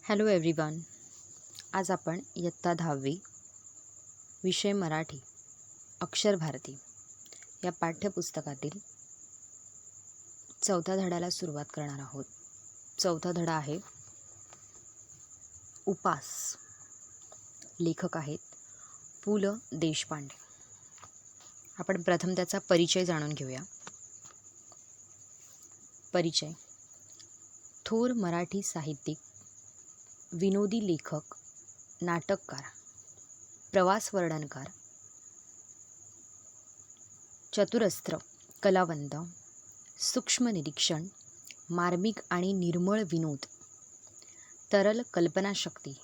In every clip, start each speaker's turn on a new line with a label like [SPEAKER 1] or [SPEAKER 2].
[SPEAKER 1] Hello everyone. आज आपण इयत्ता 10वी विषय मराठी अक्षर भारती या पाठ्यपुस्तकातील 4थ्या धड्याला सुरुवात करणार आहोत. 4था धडा आहे उपास. लेखक आहेत पु ल देशपांडे. आपण प्रथम त्याचा परिचय जाणून घेऊया. परिचय. थोर मराठी साहित्यिक, विनोदी लेखक, नाटककार, प्रवास वर्णनकार, चतुरस्त्र कलावंत, सूक्ष्म निरीक्षण, मार्मिक आणि निर्मळ विनोद, तरल कल्पनाशक्ती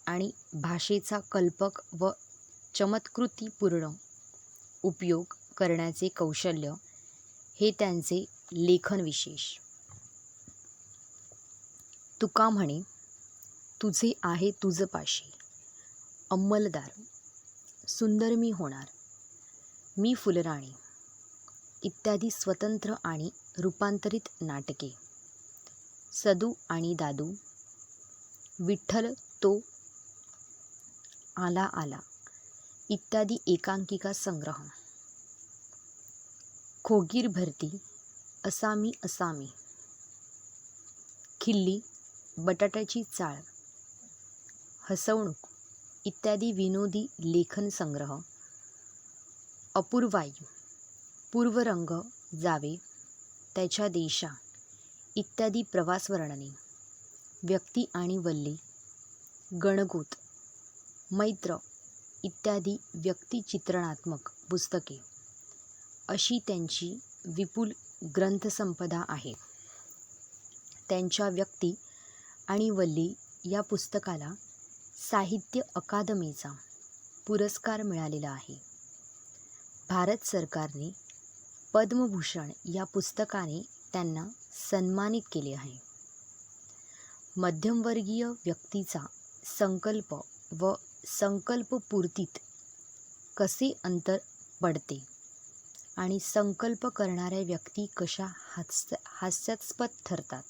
[SPEAKER 1] आणि भाषेचा कल्पक व चमत्कृतीपूर्ण उपयोग करण्याचे कौशल्य हे त्यांचे लेखन विशेष. तुका म्हणे, तुझे आहे तुझ पाशी, अंमलदार, सुंदर मी होणार, मी फुलराणी इत्यादी स्वतंत्र आणि रूपांतरित नाटके, सदू आणि दादू, विठ्ठल तो आला आला इत्यादी एकांकिका संग्रह, खोगीर भरती, असामी असामी, खिल्ली, बटाट्याची चाळ, हसवणूक इत्यादी विनोदी लेखन संग्रह, अपूर्वाई, पूर्वरंग जावे त्याच्या देशा इत्यादी प्रवास वर्णने, व्यक्ती आणि वल्ली, गणगोत, मैत्र इत्यादी व्यक्तिचित्रणात्मक पुस्तके अशी त्यांची विपुल ग्रंथसंपदा आहे. त्यांच्या व्यक्ती आणि वल्ली या पुस्तकाला साहित्य अकादमीचा पुरस्कार मिळालेला आहे. भारत सरकारने पद्मभूषण या पुस्तकाने त्यांना सन्मानित केले आहे. मध्यमवर्गीय व्यक्तीचा संकल्प व संकल्पपूर्तीत कसे अंतर पडते आणि संकल्प करणाऱ्या व्यक्ती कशा हास्यास्पद ठरतात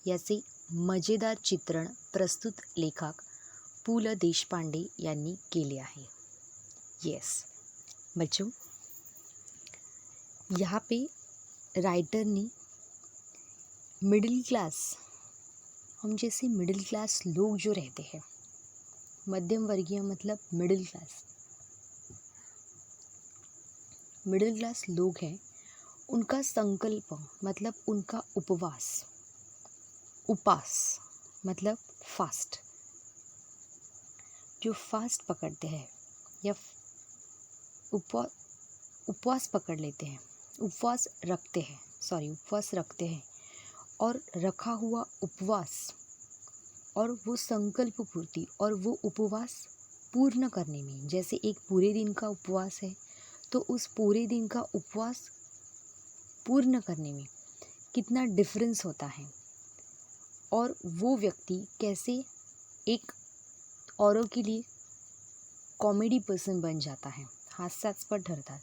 [SPEAKER 1] याचे मजेदार चित्रण प्रस्तुत लेखक पु ल देशपांडे यांनी केले आहे. यस बच्चों, यहाँ पे राइटर ने मिडिल क्लास, हम जैसे मिडिल क्लास लोग जो रहते हैं, मध्यम वर्गीय मतलब मिडिल क्लास लोग हैं, उनका संकल्प मतलब उनका उपास मतलब फास्ट, जो फास्ट पकड़ते हैं या उपवास पकड़ लेते हैं, उपवास रखते हैं और रखा हुआ उपवास और वो संकल्प पूर्ति और वो उपवास पूर्ण करने में, जैसे एक पूरे दिन का उपवास है तो उस पूरे दिन का उपवास पूर्ण करने में कितना डिफरेंस होता है और वो व्यक्ति कैसे एक औरों के लिए कॉमेडी पर्सन बन जाता है, हास्यास्पद ठरता है.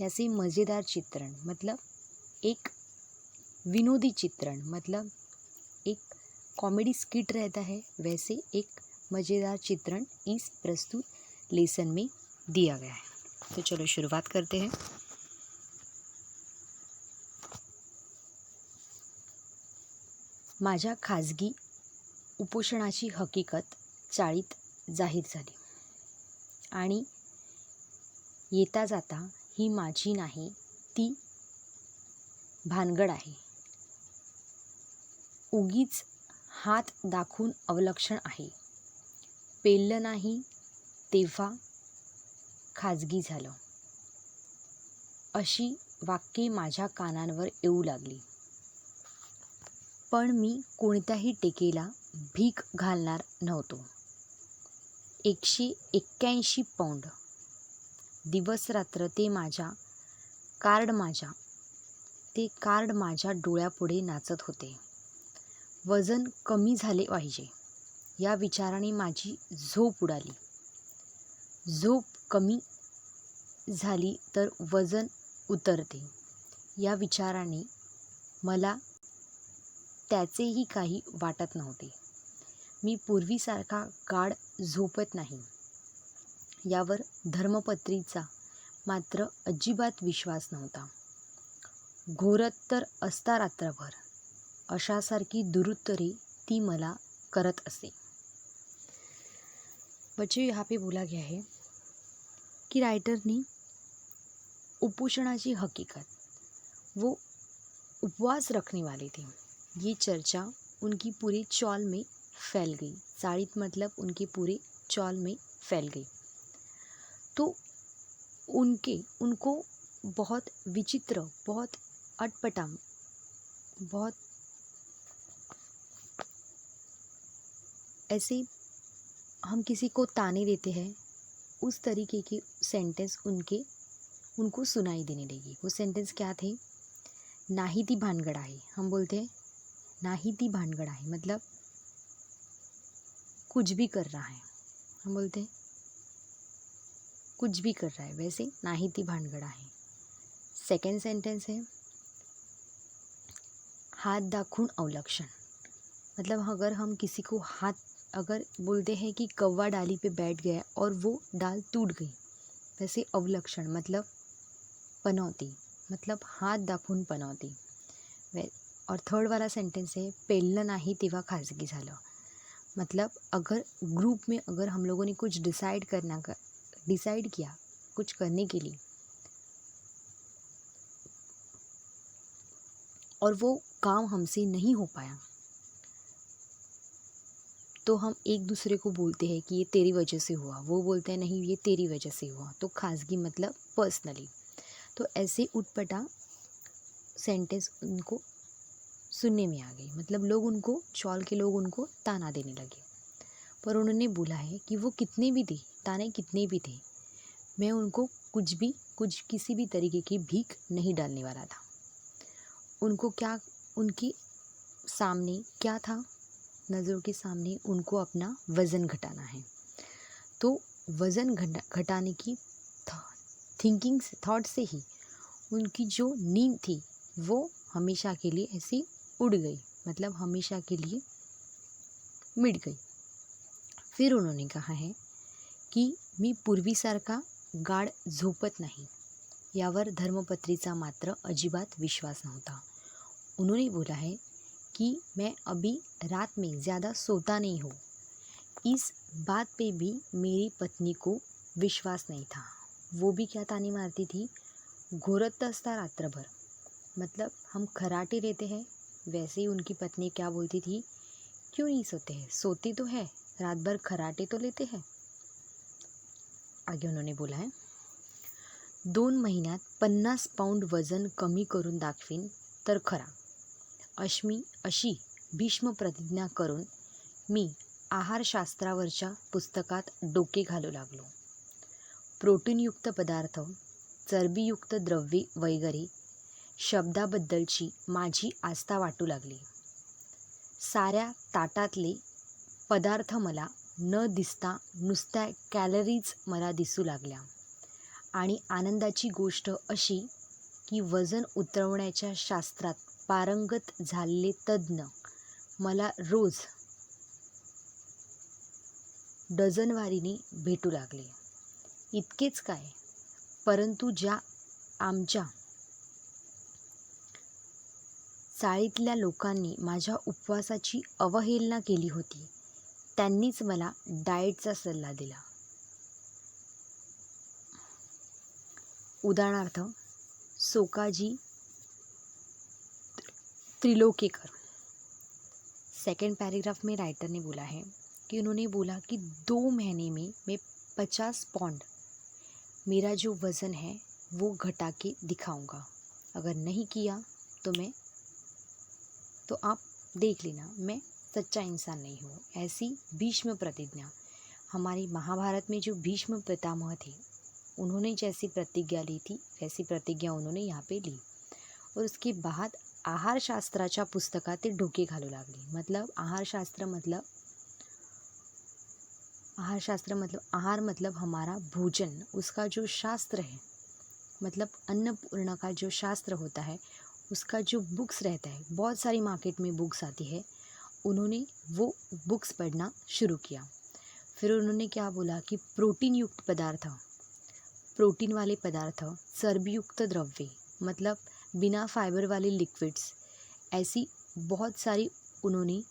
[SPEAKER 1] ऐसे मज़ेदार चित्रण मतलब एक विनोदी चित्रण मतलब एक कॉमेडी स्किट रहता है, वैसे एक मज़ेदार चित्रण इस प्रस्तुत लेसन में दिया गया है. तो चलो शुरुआत करते हैं. माझ्या खाजगी उपोषणाची हकीकत चाळीत जाहीर झाली आणि येता जाता ही माझी नाही ती भानगड आहे. उगीच हात दाखवून अवलक्षण आहे. पेललं नाही तेव्हा खाजगी झालं. अशी वाक्ये माझ्या कानांवर येऊ लागली. पण मी कोणत्याही टेकेला भीक घालणार नव्हतो. 181 पौंड दिवसरात्र ते कार्ड माझ्या डोळ्यापुढे नाचत होते. वजन कमी झाले पाहिजे या विचाराने माझी झोप उडाली. झोप कमी झाली तर वजन उतरते या विचाराने मला त्याचेही काही वाटत नव्हते. मी पूर्वीसारखा गाढ झोपत नाही. यावर धर्मपत्नीचा मात्र अजिबात विश्वास नव्हता. घोरत तर असता रात्रभर, अशासारखी दुरुत्तरे ती मला करत असे. बच्चों, यहाँ पे बोला गया है कि राइटर ने उपोषणाची हकीकत, वो उपवास रखने वाले थे, ये चर्चा उनकी पूरे चौल में फैल गई. चाळीत मतलब उनके पूरे चौल में फैल गई. तो उनको बहुत विचित्र, बहुत अटपटा, बहुत ऐसे हम किसी को ताने देते हैं उस तरीके के सेंटेंस उनको सुनाई देने लगी. वो सेंटेंस क्या थे? नाही ती भानगड आहे. हम बोलते हैं नाही ती भानगड आहे, मतलब कुछ भी कर रहा है. हम बोलते हैं कुछ भी कर रहा है, वैसे नाही ती भानगड आहे. सेकंड सेंटेंस है हाथ दाखवून अवलक्षण, मतलब अगर हम किसी को अगर बोलते हैं कि कौवा डाली पे बैठ गया और वो डाल टूट गई, वैसे अवलक्षण मतलब पनौती, मतलब हाथ दाखवून पनौती. और थर्ड वाला सेंटेंस है पेललं नाही तेव्हा खाजगी झालं, मतलब अगर ग्रुप में अगर हम लोगों ने कुछ डिसाइड किया कुछ करने के लिए और वो काम हमसे नहीं हो पाया, तो हम एक दूसरे को बोलते हैं कि ये तेरी वजह से हुआ. वो बोलते हैं नहीं ये तेरी वजह से हुआ. तो खासगी मतलब पर्सनली. तो ऐसे उटपटा सेंटेंस उनको सुनने में आ गई, मतलब लोग उनको चौल के लोग उनको ताना देने लगे. पर उन्होंने बोला है कि वो कितने भी थे, ताने कितने भी थे, मैं उनको कुछ किसी भी तरीके की भीख नहीं डालने वाला था. उनको क्या, उनके सामने क्या था, नज़रों के सामने उनको अपना वज़न घटाना है. तो वज़न घटाने की थॉट से ही उनकी जो नींद थी वो हमेशा के लिए ऐसी उड़ गई, मतलब हमेशा के लिए मिट गई. फिर उन्होंने कहा है की मी पूर्वीसारखा गाढ झोपत नाही. यावर धर्मपत्नीचा मात्र अजिबात विश्वास नव्हता. उन्होंने बोला है कि मैं अभी रात में ज़्यादा सोता नहीं हूँ. इस बात पे भी मेरी पत्नी को विश्वास नहीं था. वो भी क्या ताने मारती थी? घोरत असता रात्रभर, मतलब हम खराटे लेते हैं, वैसे ही उनकी पत्नी क्या बोलती थी? क्यों नहीं सोते हैं? सोते तो है, रात भर खराटे तो लेते हैं. आगे उन्होंने बोला है 2 महिन्यात 50 पाऊंड वजन कमी करून दाखवीन तर खरा. अशी भीष्म प्रतिज्ञा करून मी आहारशास्त्रावरच्या पुस्तकात डोके घालू लागलो. प्रोटीनयुक्त पदार्थ, चरबीयुक्त द्रव्ये वगैरे शब्दाबद्दलची माझी आस्था वाटू लागली. साऱ्या ताटातले पदार्थ मला न दिसता नुसत्या कॅलरीज मला दिसू लागल्या. आणि आनंदाची गोष्ट अशी की वजन उतरवण्याच्या शास्त्रात पारंगत झालेले तज्ज्ञ मला रोज डझनवारीने भेटू लागले. इतकेच काय, परंतु ज्या आमच्या चाळीतल्या लोकांनी माझ्या उपवासाची अवहेलना केली होती त्यांनीच मला डाएटचा सल्ला दिला. उदाहरणार्थ सोकाजी त्रिलोकेकर. सेकंड पैराग्राफ में राइटर ने बोला है कि उन्होंने बोला कि 2 महीने में मैं 50 पाउंड मेरा जो वज़न है वो घटा के दिखाऊंगा. अगर नहीं किया तो आप देख लेना मैं सच्चा इंसान नहीं हूँ. ऐसी भीष्म प्रतिज्ञा, हमारे महाभारत में जो भीष्म पितामह थे उन्होंने जैसी प्रतिज्ञा ली थी वैसी प्रतिज्ञा उन्होंने यहाँ पे ली. और उसके बाद आहारशास्त्राच्या पुस्तकात ते डोके घालू लागले. मतलब आहारशास्त्र मतलब आहार मतलब हमारा भोजन, उसका जो शास्त्र है, मतलब अन्नपूर्णा का जो शास्त्र होता है उसका जो बुक्स रहता है, बहुत सारी मार्केट में बुक्स आती है उन्होंने वो बुक्स पढ़ना शुरू किया। फिर उन्होंने क्या बोला कि प्रोटीन युक्त पदार्थ, प्रोटीन वाले पदार्थ, चर्बीयुक्त द्रव्य मतलब बिना फाइबर वाले लिक्विड्स, ऐसी बहुत सारी उन्होंने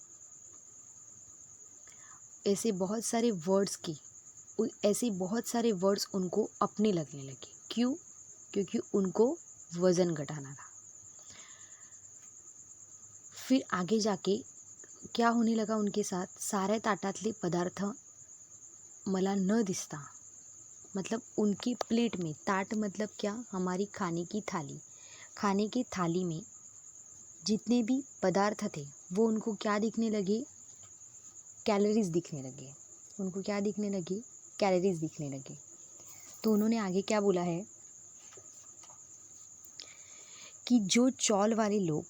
[SPEAKER 1] ऐसे बहुत सारे वर्ड्स उनको अपने लगने लगे। क्यों? क्योंकि उनको वज़न घटाना था। फिर आगे जाके क्या होने लगा उनके साथ, साऱ्या ताटातले पदार्थ मला न दिसता, मतलब उनकी प्लेट में, ताट मतलब क्या, हमारी खाने की थाली, खाने की थाली में जितने भी पदार्थ थे वो उनको क्या दिखने लगे, कैलोरीज दिखने लगे। उनको क्या दिखने लगे, कैलोरीज दिखने लगे। तो उन्होंने आगे क्या बोला है कि जो चौल वाले लोग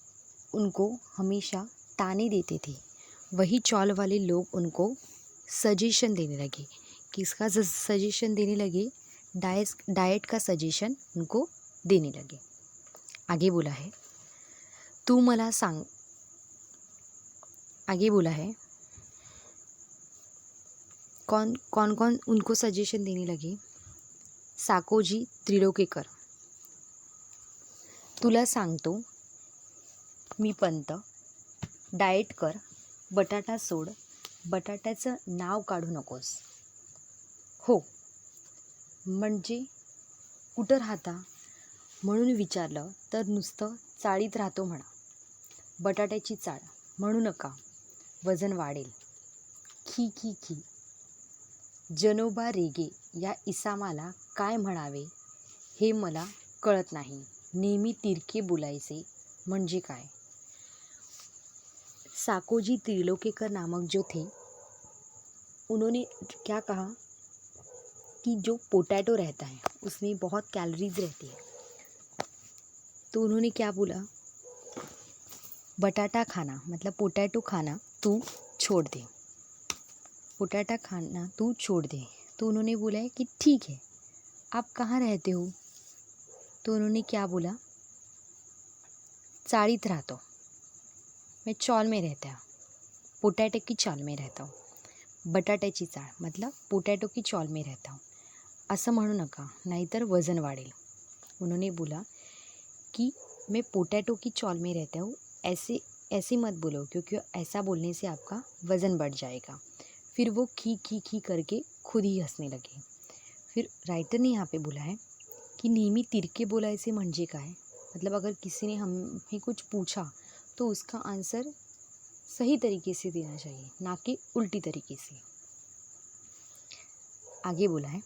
[SPEAKER 1] उनको हमेशा ताने देते थे, वही चौल वाले लोग उनको सजेशन देने लगे। किसका सजेशन देने लगे? डाइट का सजेशन उनको देने लगे। आगे बोला है, तू मला सांग, आगे बोला है कौन कौन उनको सजेशन देने लगे? साकोजी त्रिलोकेकर, तुला सांगतो मी पंत, डाएट कर, बटाटा सोड, बटाट्याचं नाव काढू नकोस. हो, म्हणजे कुठं राहता म्हणून विचारलं तर नुसतं चाळीत राहतो म्हणा. बटाट्याची चाळ म्हणू नका, वजन वाढेल. खी खी खी. जनोबा रेगे या इसामाला काय म्हणावे हे मला कळत नाही. नेहमी तिरके बोलायचे म्हणजे काय? साकोजी त्रिलोकेकर नामक जो थे, उन्होंने क्या कहा कि जो पोटैटो रहता है उसमें बहुत कैलोरीज रहती है। तो उन्होंने क्या बोला, बटाटा खाना मतलब पोटैटो खाना तू छोड़ दे, पोटैटा खाना तू छोड़ दे। तो उन्होंने बोला है कि ठीक है, आप कहाँ रहते हो? तो उन्होंने क्या बोला, चाळीत राहतो, मैं चौल में रहता हूँ, पोटैटो की चौल में रहता हूँ. बटाट्याची चाळ मतलब पोटैटो की चौल में रहता हूँ. असं म्हणू नका, नाहीतर वजन वाढेल. उन्होंने बोला कि मैं पोटैटो की चौल में रहता हूँ, ऐसे ऐसे मत बोलो क्योंकि ऐसा बोलने से आपका वज़न बढ़ जाएगा. फिर वो खी खी खी करके खुद ही हंसने लगे. फिर राइटर ने यहाँ पे बोला है कि नेहमी तिरके बोलायचे म्हणजे काय, मतलब अगर किसी ने हमें कुछ पूछा तो उसका आंसर सही तरीके से देना चाहिए, ना कि उल्टी तरीके से. आगे बोला है,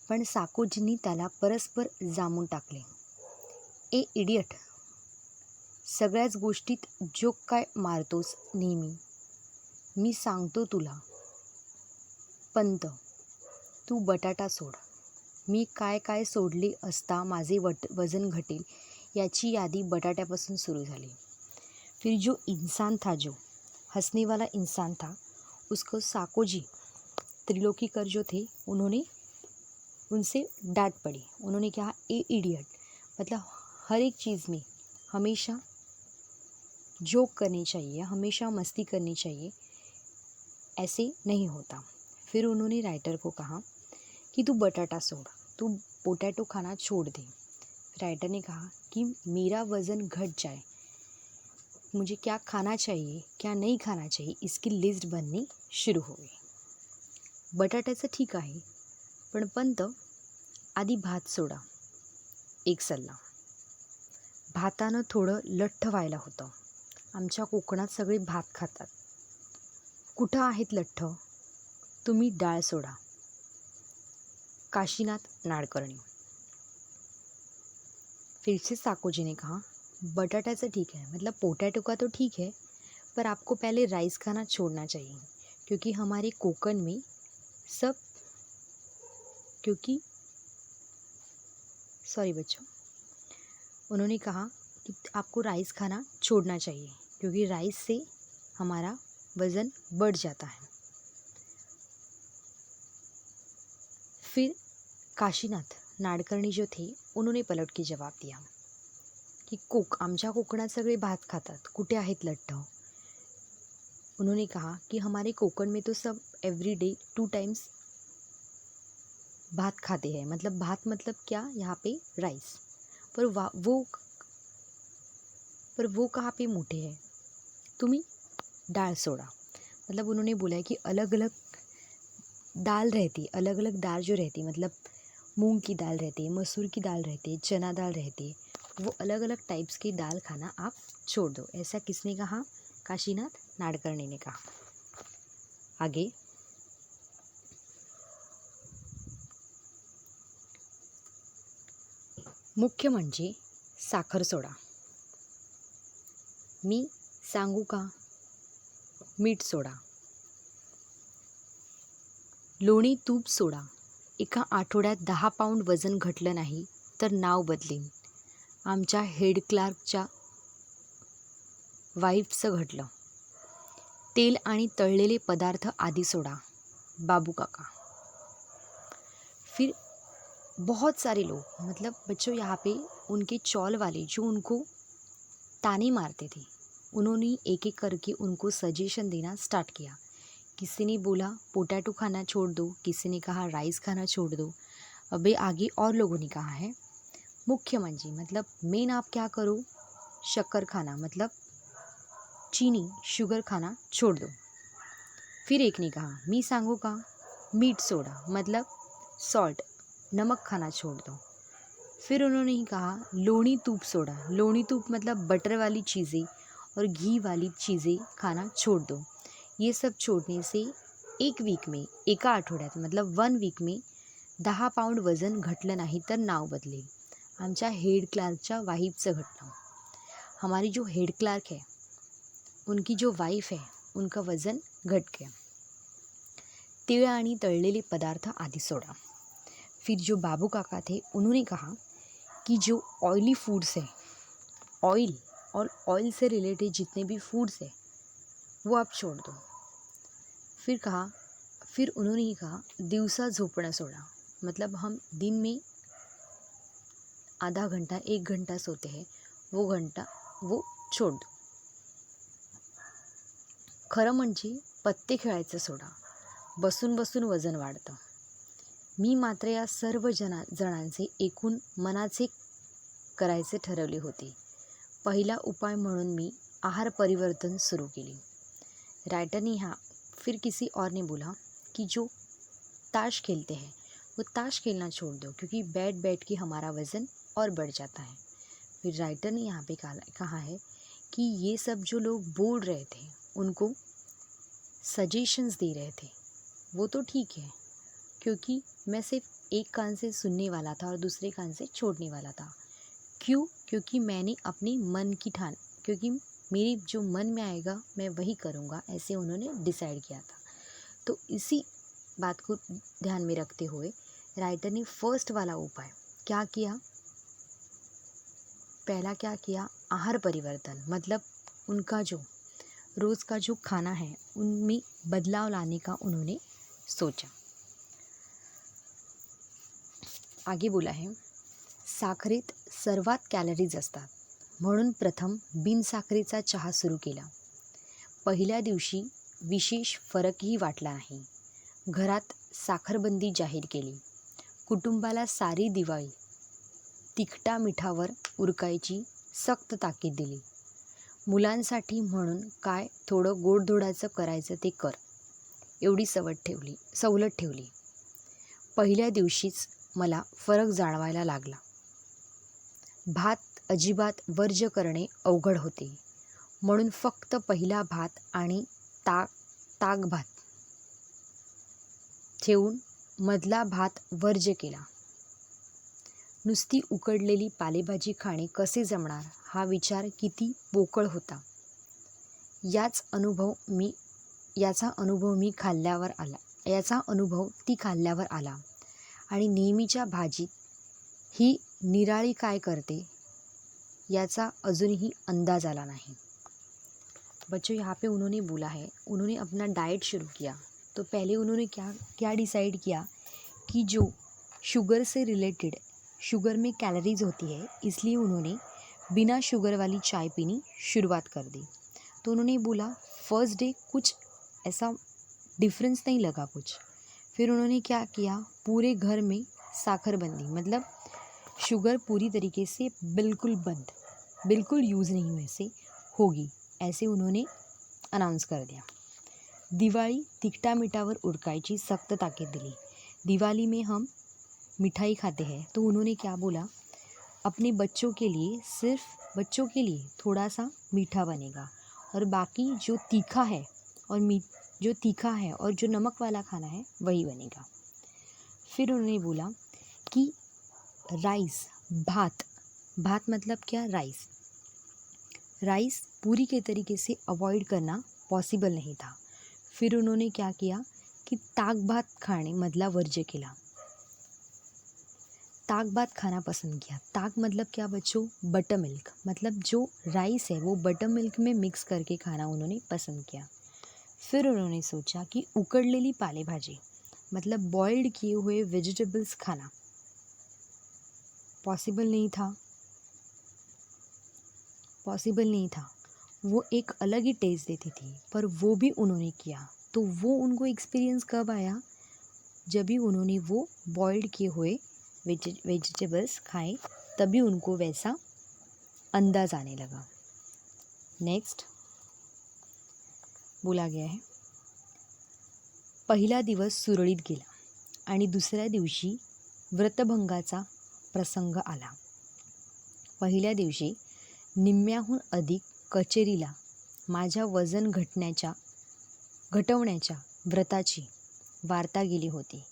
[SPEAKER 1] पण साकोजींनी त्याला परस्पर जामून टाकले. ए इडियट, सगळ्याच गोष्टीत जोक काय मारतोस नेहमी. मी सांगतो तुला पंत, तू बटाटा सोड. मी काय काय सोडले असता माझे वजन घटेल याची यादी बटाट्यापासून सुरू झाली. फिर जो इंसान था, जो हंसने वाला इंसान था, उसको साकोजी त्रिलोकीकर जो थे उन्होंने उनसे डांट पड़ी. उन्होंने कहा, ए इडियट, मतलब हर एक चीज़ में हमेशा जोक करनी चाहिए, हमेशा मस्ती करनी चाहिए, ऐसे नहीं होता. फिर उन्होंने राइटर को कहा कि तू बटाटा सोड, तू पोटैटो खाना छोड़ दे. राइटर ने कहा कि मेरा वज़न घट जाए, मुझे क्या खाना चाहिए क्या नहीं खाना चाहिए इसकी लिस्ट बननी शुरू हो गई. बटाट्याचं ठीक आहे, पण पंत आधी भात सोडा. एक सल्ला, भातानं थोडं लठ्ठ व्हायला होतं. आमच्या कोकणात सगळे भात खातात. कुठं आहेत लठ्ठ? तुम्ही डाळ सोडा. काशीनाथ नाडकर्णी. फिर से साकोजी ने कहा, बटाट्याचं ठीक है, मतलब पोटैटो का तो ठीक है, पर आपको पहले राइस खाना छोड़ना चाहिए, क्योंकि हमारे कोकण में सब क्योंकि सॉरी बच्चों, उन्होंने कहा कि आपको राइस खाना छोड़ना चाहिए क्योंकि राइस से हमारा वज़न बढ़ जाता है. फिर काशीनाथ नाडकर्णी जो थे उन्होंने पलट के जवाब दिया की आमच्या कोकणात सगळे भात खातात, कुठे आहेत लठ्ठ. उन्होंने कहा कि हमारे कोकण में तो सब एवरीडे 2 टाइम्स भात खाते हैं। मतलब भात मतलब क्या, यहाँ पे राइस। पर वो कहाँ पे मोठे हैं, तुम्ही डाळ सोडा। मतलब उन्होंने बोला है कि अलग अलग दाल रहती, अलग अलग दाल जो रहती, मतलब मूंग की दाल रहती है, मसूर की दाल रहती है, चना दाल रहती है, वो अलग अलग टाइप्स की दाल खाना आप छोड़ दो। ऐसा किसने कहा? काशीनाथ नाडकर्णी ने कहा। आगे, मुख्य म्हणजे साखर सोडा। मी सांगू का? मीठ सोडा, लोणी तूप सोडा। एका आठवड्यात 10 पाऊंड वजन घटलं नाही तर नाव बदलीन. आमच्या हेड क्लार्कच्या वाईफचं घडलं. तेल आणि तळलेले पदार्थ आदि सोडा, बाबू काका। फिर बहुत सारे लोग, मतलब बच्चों यहाँ पे उनके चौल वाले जो उनको ताने मारते थे, उन्होंने एक एक करके उनको सजेशन देना स्टार्ट किया। किसी ने बोला पोटैटो खाना छोड़ दो, किसी ने कहा राइस खाना छोड़ दो। अबे आगे और लोगों ने कहा है मुख्य म्हणजे, मतलब मेन आप क्या करो, शक्कर खाना, मतलब चीनी शुगर खाना छोड़ दो। फिर एक ने कहा मी सांगू का? मीठ सोडा, मतलब सॉल्ट नमक खाना छोड़ दो। फिर उन्होंने ही कहा लोणी तूप सोडा, लोणी तूप मतलब बटर वाली चीज़ें और घी वाली चीज़ें खाना छोड़ दो। ये सब छोड़ने से एक वीक में, एका आठवड्यात मतलब 1 वीक में 10 पाऊंड वजन घटलं नाही तर नाव बदलेल. आमच्या हेड क्लार्कच्या वाईफचं घटलं. हमारी जो हेड क्लार्क है, उनकी जो वाइफ है, उनका वज़न घट गया. तिळ आणि तळलेले पदार्थ आदि सोडा. फिर जो बाबू काका थे, उन्होंने कहा कि जो ऑयली फूड्स है, ऑयल और ऑयल से रिलेटेड जितने भी फूड्स है वो आप छोड़ दो. फिर उन्होंने ही कहा दिवसा झोपणं सोडा, मतलब हम दिन में आधा घंटा 1 घंटा सोते हैं, वो छोड़ दो. खरं म्हणजे पत्ते खेळायचं सोडा, बसून बसून वजन वाढतं. मी मात्र या सर्व जणांचे एकूण मनाचे करायचे ठरवले होते. पहिला उपाय म्हणून मी आहार परिवर्तन सुरू केले. राइटर ने यहाँ फिर किसी और ने बोला कि जो ताश खेलते हैं वो ताश खेलना छोड़ दो, क्योंकि बैठ बैठ के हमारा वज़न और बढ़ जाता है. फिर राइटर ने यहाँ पे कहा है कि ये सब जो लोग बोल रहे थे, उनको सजेशंस दे रहे थे, वो तो ठीक है, क्योंकि मैं सिर्फ एक कान से सुनने वाला था और दूसरे कान से छोड़ने वाला था. क्यों? क्योंकि मैंने अपने मन की क्योंकि मेरे जो मन में आएगा मैं वही करूँगा, ऐसे उन्होंने डिसाइड किया था. तो इसी बात को ध्यान में रखते हुए राइटर ने फर्स्ट वाला उपाय क्या किया? पहला क्या किया? आहार परिवर्तन, मतलब उनका जो रोज़ का जो खाना है उनमें बदलाव लाने का उन्होंने सोचा. आगे बोला है साखरेत सर्वात कॅलरीज असतात, म्हणून प्रथम बिनसाखरेचा चहा सुरू केला. पहिल्या दिवशी विशेष फरकही वाटला नाही. घरात साखरबंदी जाहीर केली. कुटुंबाला सारी दिवाळी तिखटा मिठावर उरकायची सक्त ताकीद दिली. मुलांसाठी म्हणून काय थोडं गोडधोडाचं करायचं ते कर, एवढी सवलत ठेवली. पहिल्या दिवशीच मला फरक जाणवायला लागला. भात अजिबात वर्ज्य करणे अवघड होते, म्हणून फक्त पहिला भात आणि ताक भात ठेवून मधला भात वर्ज्य केला. नुसती उकडलेली पालेभाजी खाणे कसे जमणार हा विचार किती पोकळ होता. याचा अनुभव ती खाल्ल्यावर आला आणि नेहमीच्या भाजीत ही निराळी काय करते याचा अजूनही अंदाज आला नहीं. बच्चों यहाँ पे उन्होंने बोला है, उन्होंने अपना डाइट शुरू किया तो पहले उन्होंने क्या डिसाइड किया कि जो शुगर से रिलेटेड, शुगर में कैलोरीज होती है, इसलिए उन्होंने बिना शुगर वाली चाय पीनी शुरुआत कर दी. तो उन्होंने बोला फर्स्ट डे कुछ ऐसा डिफरेंस नहीं लगा कुछ। फिर उन्होंने क्या किया, पूरे घर में साखरबंदी, मतलब शुगर पूरी तरीके से बिल्कुल बंद, बिल्कुल यूज़ नहीं हुए से होगी, ऐसे उन्होंने अनाउंस कर दिया। दिवाळी तिखटा मिठावर उरकायची सख्त ताकीद दिली। दिवाली में हम मिठाई खाते हैं, तो उन्होंने क्या बोला, अपने बच्चों के लिए, सिर्फ बच्चों के लिए थोड़ा सा मीठा बनेगा और बाकी जो तीखा है और जो नमक वाला खाना है वही बनेगा। फिर उन्होंने बोला कि राइस, भात मतलब क्या, राइस पूरी के तरीके से अवॉइड करना पॉसिबल नहीं था। फिर उन्होंने क्या किया कि ताक भात खाने मधला वर्ज्य केला, ताक भात खाना पसंद किया। ताक मतलब क्या बच्चों, बटर मिल्क, मतलब जो राइस है वो बटर मिल्क में मिक्स करके खाना उन्होंने पसंद किया। फिर उन्होंने सोचा कि उकड़लेली पालेभाजी, मतलब बॉइल्ड किए हुए वेजिटेबल्स खाना पॉसिबल नहीं था, वो एक अलग ही टेस्ट देती थी, पर वो भी उन्होंने किया। तो वो उनको एक्सपीरियंस कब आया, जब भी उन्होंने वो बॉइल्ड किए हुए वेजिटेबल्स खाए, तभी उनको वैसा अंदाज आने लगा। नेक्स्ट बोला गया है, पहिला दिवस सुरळीत गेला आणि दुसऱ्या दिवशी व्रतभंगाचा प्रसंग आला। पहिल्या दिवशी निम्म्याहून अधिक कचेरीला माझ्या वजन घटवण्याच्या व्रताची वार्ता गेली होती।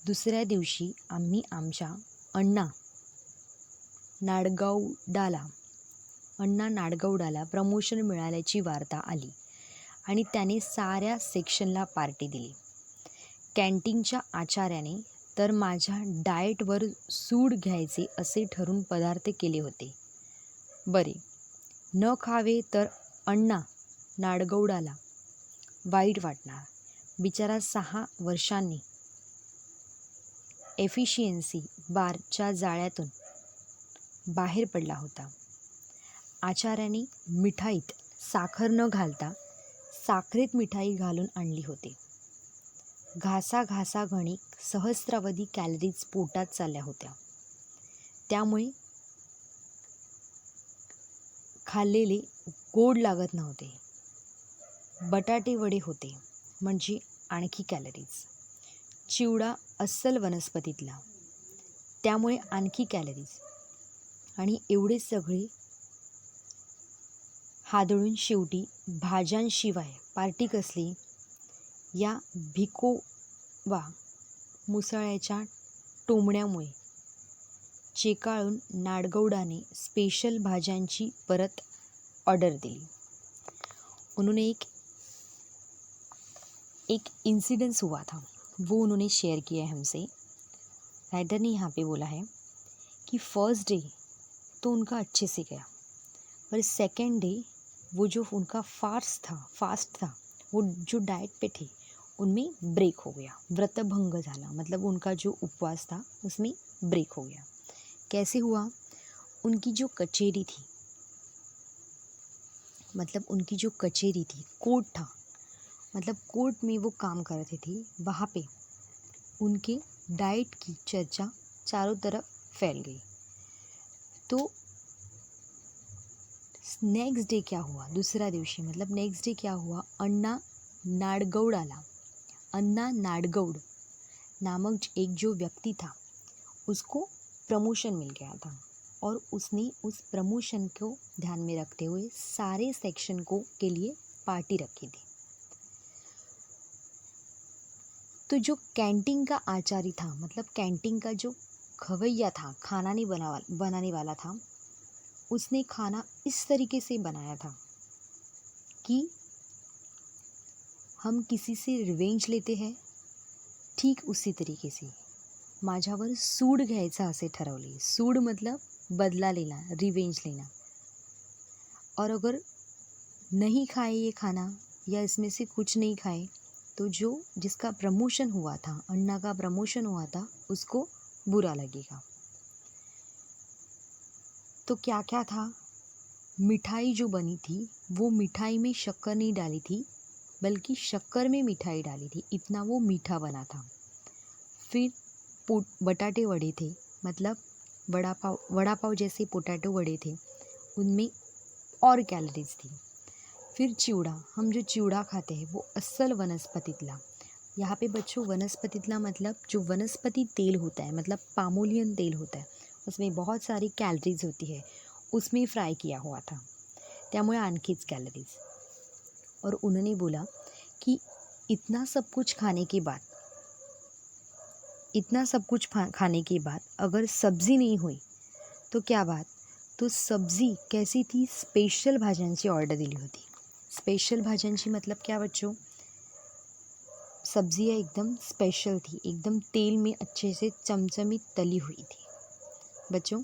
[SPEAKER 1] दुसऱ्या दिवशी आम्ही आमच्या अण्णा नाडगौडाला प्रमोशन मिळाल्याची वार्ता आली आणि त्याने साऱ्या सेक्शनला पार्टी दिली। कॅन्टीनच्या आचार्याने तर माझ्या डाएटवर सूड घ्यायचे असे ठरून पदार्थ केले होते। बरे, न खावे तर अण्णा नाडगौडाला वाईट वाटणार, बिचारा 6 वर्षांनी एफिशियन्सी बारच्या जाळ्यातून बाहेर पडला होता। आचार्याने मिठाईत साखर न घालता साखरेत मिठाई घालून आणली होती। घासा गणिक सहस्रावधी कॅलरीज पोटात चालल्या होत्या, त्यामुळे खाल्लेले गोड लागत नव्हते। बटाटे वडे होते, म्हणजे आणखी कॅलरीज। चिवडा अस्सल वनस्पतीतला, त्यामुळे आणखी कॅलरीज। आणि एवढे सगळे हादळून शेवटी भाज्यांशिवाय पार्टी कसली, या भिकोवा मुसळ्याच्या टोमण्यामुळे चेकाळून नाडगौडाने स्पेशल भाज्यांची परत ऑर्डर दिली। उन्होंने एक इंसिडेंस हुआ था, वो उन्होंने शेयर किया है हमसे। राइटर ने यहाँ पे बोला है कि फर्स्ट डे तो उनका अच्छे से गया, पर सेकेंड डे वो जो उनका फास्ट था, वो जो डाइट पे थे उनमें ब्रेक हो गया, व्रतभंग झाला, मतलब उनका जो उपवास था उसमें ब्रेक हो गया। कैसे हुआ, उनकी जो कचेरी थी, कोर्ट था, मतलब कोर्ट में वो काम कर रहे थे, वहाँ पे उनके डाइट की चर्चा चारों तरफ फैल गई। तो नेक्स्ट डे क्या हुआ, दूसरा दिवशी मतलब नेक्स्ट डे क्या हुआ, अण्णा नाडगौड नामक एक जो व्यक्ति था उसको प्रमोशन मिल गया था, और उसने उस प्रमोशन को ध्यान में रखते हुए सारे सेक्शन के लिए पार्टी रखी थी। तो जो कैंटीन का आचार्य था, मतलब कैंटीन का जो खवैया था, खाना नहीं बनाने वाला था, उसने खाना इस तरीके से बनाया था कि हम किसी से रिवेंज लेते हैं, ठीक उसी तरीके से माझ्यावर सूड घ्यायचा असे ठरवले। सूड मतलब बदला लेना, रिवेंज लेना। और अगर नहीं खाए ये खाना या इसमें से कुछ नहीं खाए तो जिसका प्रमोशन हुआ था, अण्णा का प्रमोशन हुआ था, उसको बुरा लगेगा। तो क्या क्या था, मिठाई जो बनी थी वो मिठाई में शक्कर नहीं डाली थी, बल्कि शक्कर में मिठाई डाली थी, इतना वो मीठा बना था। फिर बटाटे वड़े थे, मतलब वड़ा पाव जैसे पोटैटो वड़े थे, उनमें और कैलोरीज थी। फिर चिवड़ा, हम जो चिवड़ा खाते हैं वो असल वनस्पतितला। यहाँ पे बच्चों वनस्पतितला मतलब जो वनस्पति तेल होता है, मतलब पामोलियन तेल होता है, उसमें बहुत सारी कैलोरीज होती है, उसमें फ्राई किया हुआ था, त्यामुळे आणखीच कैलोरीज। और उन्होंने बोला कि इतना सब कुछ खाने के बाद अगर सब्जी नहीं हुई तो क्या बात। तो सब्जी कैसी थी, स्पेशल भाज्यांची ऑर्डर दिली होती। स्पेशल भाज्यांची मतलब क्या बच्चों, सब्जियां एकदम स्पेशल थी, एकदम तेल में अच्छे से चमचमी तली हुई थी। बच्चों,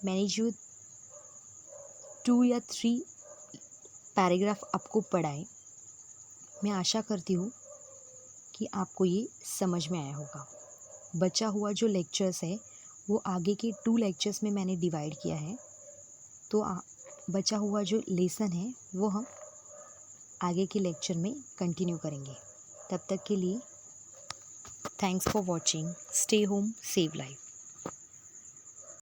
[SPEAKER 1] मैंने जो 2 या 3 पैराग्राफ आपको पढ़ाए, मैं आशा करती हूँ कि आपको ये समझ में आया होगा। बचा हुआ जो लेक्चर्स है वो आगे के 2 लेक्चर्स में मैंने डिवाइड किया है, तो बचा हुआ जो लेसन है वो हम आगे के लेक्चर में कंटिन्यू करेंगे। तब तक के लिए thanks for watching. Stay home, save life.